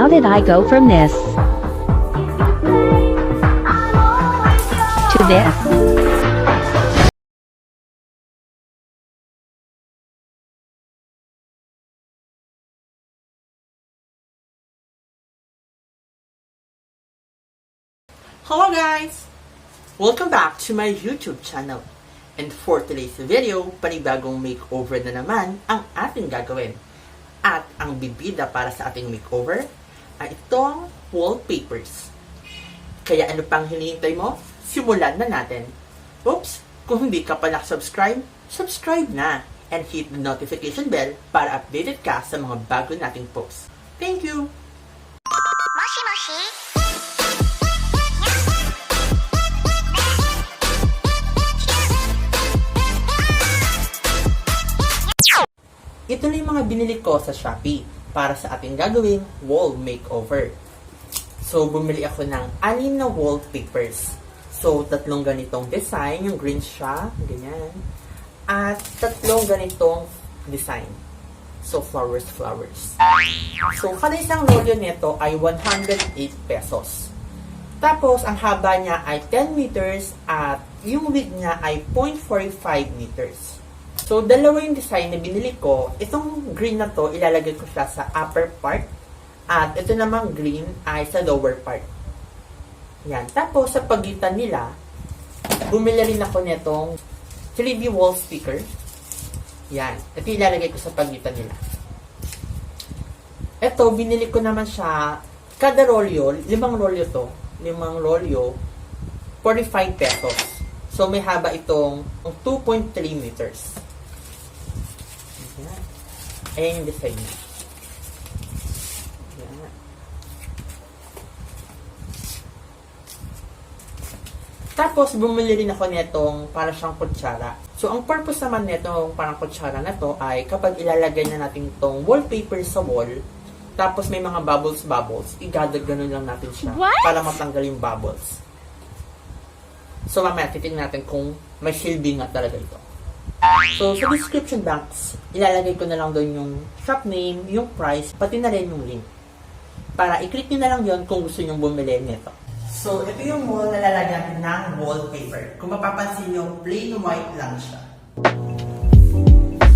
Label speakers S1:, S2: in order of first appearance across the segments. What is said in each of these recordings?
S1: How did I go from this to this?
S2: Hello guys! Welcome back to my YouTube channel. And for today's video, panibagong makeover na naman ang ating gagawin. At ang bibida para sa ating makeover ay itong wallpapers. Kaya ano pang hinihintay mo? Simulan na natin. Oops! Kung hindi ka pa nakasubscribe, subscribe na! And hit the notification bell para updated ka sa mga bago nating posts. Thank you! Ito na yung mga binili ko sa Shopee para sa ating gagawing wall makeover. So, bumili ako ng 6 na wallpapers. So, 3 ganitong design, yung green siya, ganyan. At 3 ganitong design. So, flowers. So, kada isang rolyo nito ay 108 pesos. Tapos, ang haba niya ay 10 meters at yung width niya ay 0.45 meters. So, dalawa yung design na binili ko. Itong green na to, ilalagay ko siya sa upper part. At ito namang green ay sa lower part. Yan. Tapos, sa pagitan nila, bumili rin ako nitong 3D wall sticker. Yan. Ito ilalagay ko sa pagitan nila. Ito, binili ko naman siya, kada rolyo, 5 rolyo to. 5 rolyo, 45 pesos. So, may haba itong 2.3 meters. Ayan yung design niya. Ayan. Tapos, bumili rin ako nitong para siyang kutsara. So, ang purpose naman nitong parang kutsara na to ay kapag ilalagay na natin itong wallpaper sa wall, tapos may mga bubbles, igagano'n lang natin siya. What? Para matanggal yung bubbles. So, mamaya titignan natin kung may silbi nga talaga ito. So, sa description box, ilalagay ko na lang doon yung shop name, yung price, pati na rin yung link. Para i-click nyo na lang yon kung gusto nyo bumili nito. So, ito yung wall na lalagyan ng wallpaper. Kung mapapansin nyo, plain white lang siya.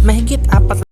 S2: Mahigit 4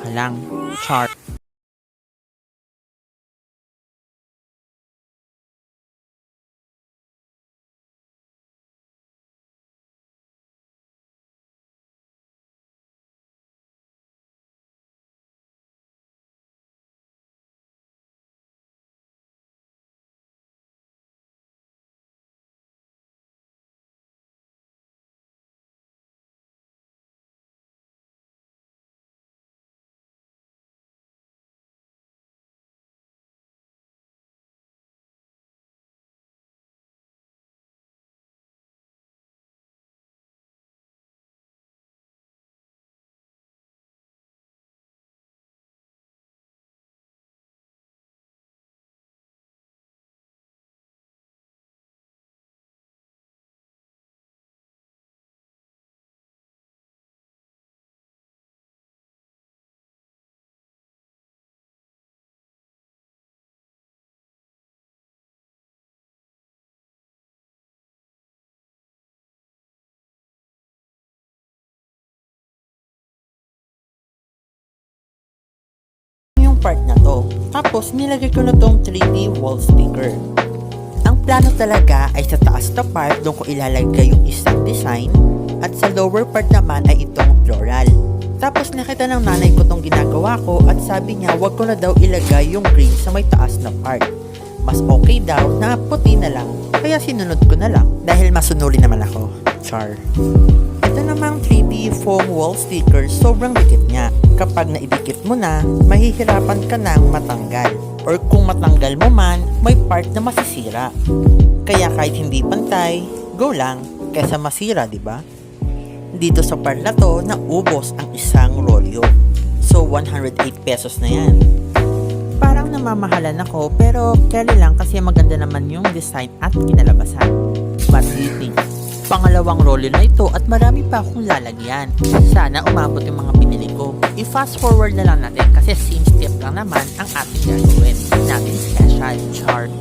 S2: ka lang. Char. Yung part na to. Tapos nilagay ko na tong 3D wall sticker. Ang plano talaga ay sa taas na part doon ko ilalagay yung isang design at sa lower part naman ay itong floral. Tapos nakita ng nanay ko tong ginagawa ko at sabi niya wag ko na daw ilagay yung green sa may taas na part. Mas okay daw na puti na lang. Kaya sinunod ko na lang dahil masunuli naman ako. Char. Ito namang 3D foam wall sticker, sobrang dikit niya. Kapag naidikit mo na, mahihirapan ka nang matanggal. Or kung matanggal mo man, may part na masisira. Kaya kahit hindi pantay, go lang, kaysa masira, di ba? Dito sa part na to, naubos ang isang rolyo. So, 108 pesos na yan. Parang namamahalan ako, pero carry lang kasi maganda naman yung design at kinalabasan. What do you think? Pangalawang rolyo na ito at marami pa akong lalagyan. Sana umabot yung mga pinili ko. I-fast forward na lang natin kasi same step lang naman ang ating gagawin. Natin special chart.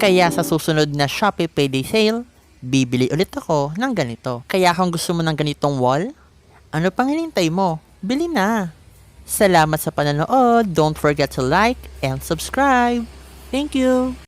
S2: Kaya sa susunod na Shopee Payday Sale, bibili ulit ako ng ganito. Kaya kung gusto mo ng ganitong wall, ano pang hinintay mo? Bili na! Salamat sa panonood. Don't forget to like and subscribe. Thank you!